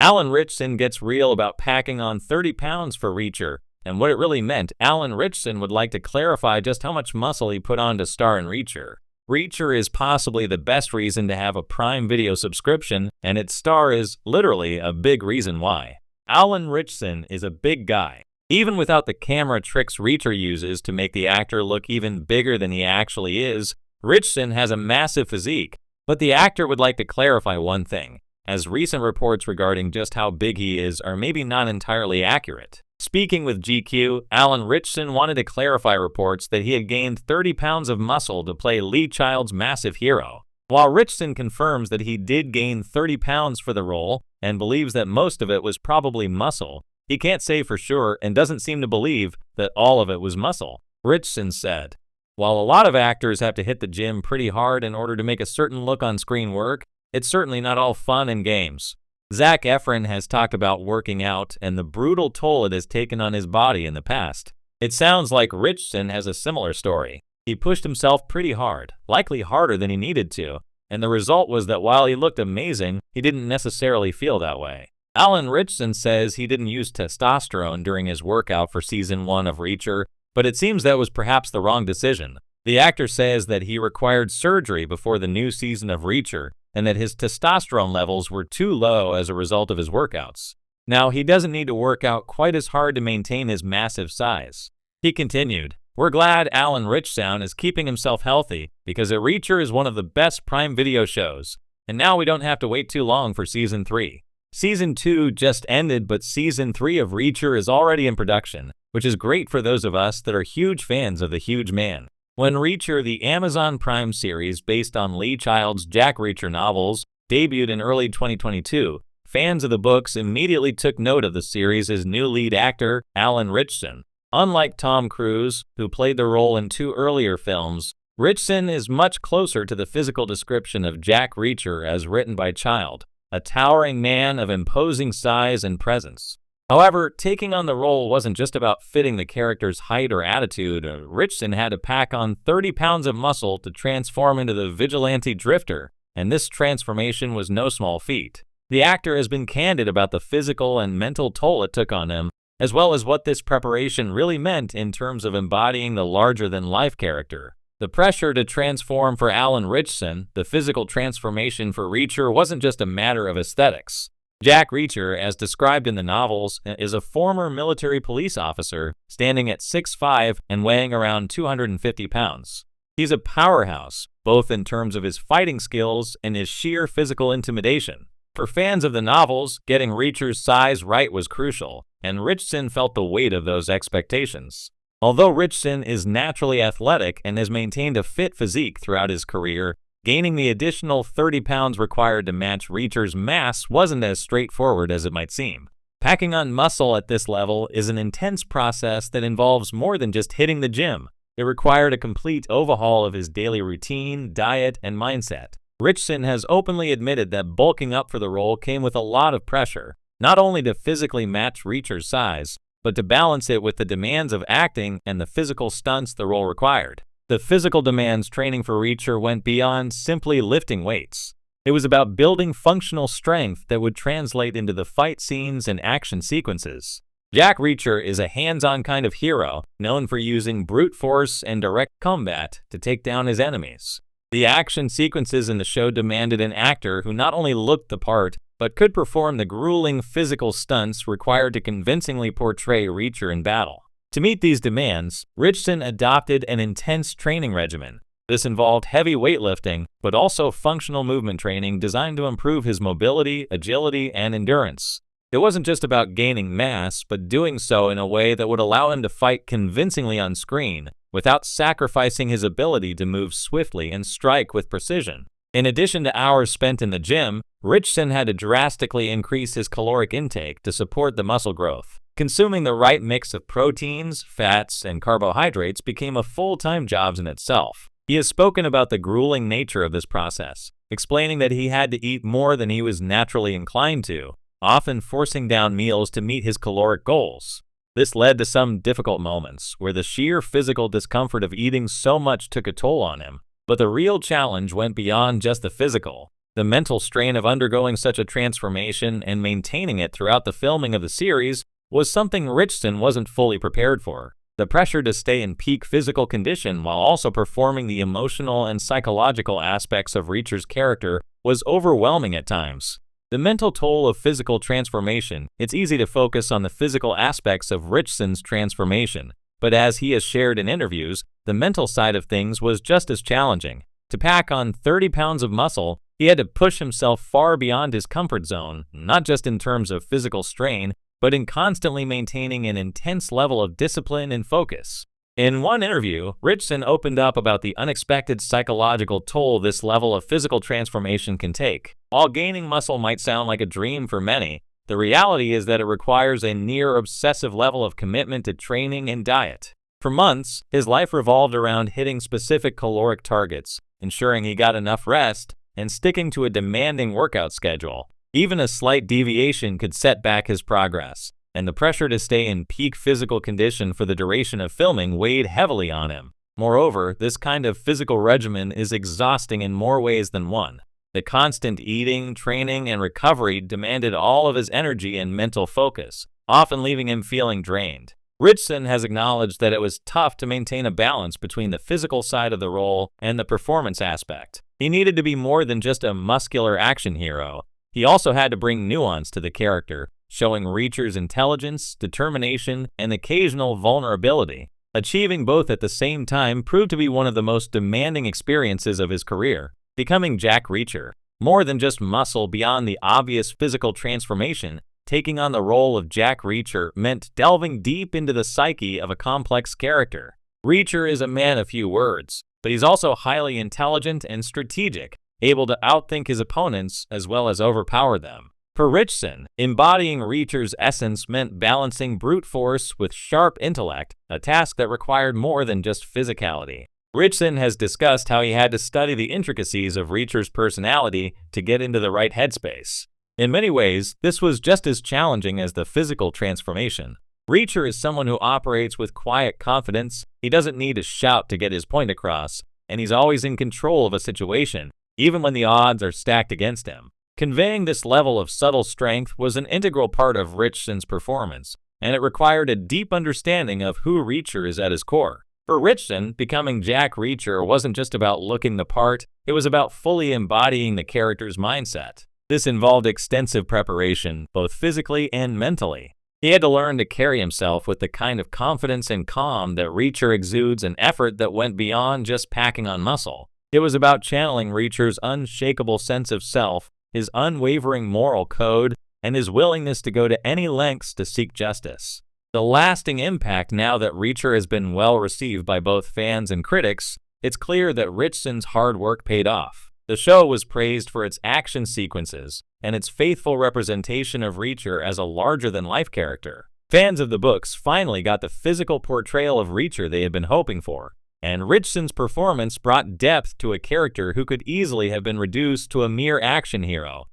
Alan Ritchson gets real about packing on 30 pounds for Reacher, and what it really meant. Alan Ritchson would like to clarify just how much muscle he put on to star in Reacher. Reacher is possibly the best reason to have a Prime Video subscription, and its star is literally a big reason why. Alan Ritchson is a big guy. Even without the camera tricks Reacher uses to make the actor look even bigger than he actually is, Ritchson has a massive physique. But the actor would like to clarify one thing, as recent reports regarding just how big he is are maybe not entirely accurate. Speaking with GQ, Alan Ritchson wanted to clarify reports that he had gained 30 pounds of muscle to play Lee Child's massive hero. While Ritchson confirms that he did gain 30 pounds for the role and believes that most of it was probably muscle, he can't say for sure and doesn't seem to believe that all of it was muscle. Ritchson said, "While a lot of actors have to hit the gym pretty hard in order to make a certain look on screen work, it's certainly not all fun and games." Zac Efron has talked about working out and the brutal toll it has taken on his body in the past. It sounds like Ritchson has a similar story. He pushed himself pretty hard, likely harder than he needed to, and the result was that while he looked amazing, he didn't necessarily feel that way. Alan Ritchson says he didn't use testosterone during his workout for season 1 of Reacher, but it seems that was perhaps the wrong decision. The actor says that he required surgery before the new season of Reacher, and that his testosterone levels were too low as a result of his workouts. Now, he doesn't need to work out quite as hard to maintain his massive size. He continued, "We're glad Alan Ritchson is keeping himself healthy because Reacher is one of the best Prime Video shows, and now we don't have to wait too long for Season 3. Season 2 just ended, but Season 3 of Reacher is already in production, which is great for those of us that are huge fans of the huge man." When Reacher, the Amazon Prime series based on Lee Child's Jack Reacher novels, debuted in early 2022, fans of the books immediately took note of the series' new lead actor, Alan Ritchson. Unlike Tom Cruise, who played the role in 2 earlier films, Ritchson is much closer to the physical description of Jack Reacher as written by Child, a towering man of imposing size and presence. However, taking on the role wasn't just about fitting the character's height or attitude. Ritchson had to pack on 30 pounds of muscle to transform into the vigilante drifter, and this transformation was no small feat. The actor has been candid about the physical and mental toll it took on him, as well as what this preparation really meant in terms of embodying the larger-than-life character. The pressure to transform for Alan Ritchson, the physical transformation for Reacher, wasn't just a matter of aesthetics. Jack Reacher, as described in the novels, is a former military police officer, standing at 6'5" and weighing around 250 pounds. He's a powerhouse, both in terms of his fighting skills and his sheer physical intimidation. For fans of the novels, getting Reacher's size right was crucial, and Ritchson felt the weight of those expectations. Although Ritchson is naturally athletic and has maintained a fit physique throughout his career, gaining the additional 30 pounds required to match Reacher's mass wasn't as straightforward as it might seem. Packing on muscle at this level is an intense process that involves more than just hitting the gym. It required a complete overhaul of his daily routine, diet, and mindset. Ritchson has openly admitted that bulking up for the role came with a lot of pressure, not only to physically match Reacher's size, but to balance it with the demands of acting and the physical stunts the role required. The physical demands training for Reacher went beyond simply lifting weights. It was about building functional strength that would translate into the fight scenes and action sequences. Jack Reacher is a hands-on kind of hero, known for using brute force and direct combat to take down his enemies. The action sequences in the show demanded an actor who not only looked the part, but could perform the grueling physical stunts required to convincingly portray Reacher in battle. To meet these demands, Ritchson adopted an intense training regimen. This involved heavy weightlifting, but also functional movement training designed to improve his mobility, agility, and endurance. It wasn't just about gaining mass, but doing so in a way that would allow him to fight convincingly on screen, without sacrificing his ability to move swiftly and strike with precision. In addition to hours spent in the gym, Ritchson had to drastically increase his caloric intake to support the muscle growth. Consuming the right mix of proteins, fats, and carbohydrates became a full-time job in itself. He has spoken about the grueling nature of this process, explaining that he had to eat more than he was naturally inclined to, often forcing down meals to meet his caloric goals. This led to some difficult moments, where the sheer physical discomfort of eating so much took a toll on him. But the real challenge went beyond just the physical. The mental strain of undergoing such a transformation and maintaining it throughout the filming of the series was something Ritchson wasn't fully prepared for. The pressure to stay in peak physical condition while also performing the emotional and psychological aspects of Reacher's character was overwhelming at times. The mental toll of physical transformation. It's easy to focus on the physical aspects of Ritchson's transformation, but as he has shared in interviews, the mental side of things was just as challenging. To pack on 30 pounds of muscle, he had to push himself far beyond his comfort zone, not just in terms of physical strain, but in constantly maintaining an intense level of discipline and focus. In one interview, Ritchson opened up about the unexpected psychological toll this level of physical transformation can take. While gaining muscle might sound like a dream for many, the reality is that it requires a near-obsessive level of commitment to training and diet. For months, his life revolved around hitting specific caloric targets, ensuring he got enough rest, and sticking to a demanding workout schedule. Even a slight deviation could set back his progress, and the pressure to stay in peak physical condition for the duration of filming weighed heavily on him. Moreover, this kind of physical regimen is exhausting in more ways than one. The constant eating, training, and recovery demanded all of his energy and mental focus, often leaving him feeling drained. Ritchson has acknowledged that it was tough to maintain a balance between the physical side of the role and the performance aspect. He needed to be more than just a muscular action hero. He also had to bring nuance to the character, showing Reacher's intelligence, determination, and occasional vulnerability. Achieving both at the same time proved to be one of the most demanding experiences of his career. Becoming Jack Reacher, more than just muscle beyond the obvious physical transformation, taking on the role of Jack Reacher meant delving deep into the psyche of a complex character. Reacher is a man of few words, but he's also highly intelligent and strategic, able to outthink his opponents as well as overpower them. For Ritchson, embodying Reacher's essence meant balancing brute force with sharp intellect, a task that required more than just physicality. Ritchson has discussed how he had to study the intricacies of Reacher's personality to get into the right headspace. In many ways, this was just as challenging as the physical transformation. Reacher is someone who operates with quiet confidence. He doesn't need to shout to get his point across, and he's always in control of a situation, even when the odds are stacked against him. Conveying this level of subtle strength was an integral part of Ritchson's performance, and it required a deep understanding of who Reacher is at his core. For Ritchson, becoming Jack Reacher wasn't just about looking the part, it was about fully embodying the character's mindset. This involved extensive preparation, both physically and mentally. He had to learn to carry himself with the kind of confidence and calm that Reacher exudes, an effort that went beyond just packing on muscle. It was about channeling Reacher's unshakable sense of self, his unwavering moral code, and his willingness to go to any lengths to seek justice. The lasting impact. Now that Reacher has been well received by both fans and critics, it's clear that Ritchson's hard work paid off. The show was praised for its action sequences and its faithful representation of Reacher as a larger-than-life character. Fans of the books finally got the physical portrayal of Reacher they had been hoping for, and Ritchson's performance brought depth to a character who could easily have been reduced to a mere action hero.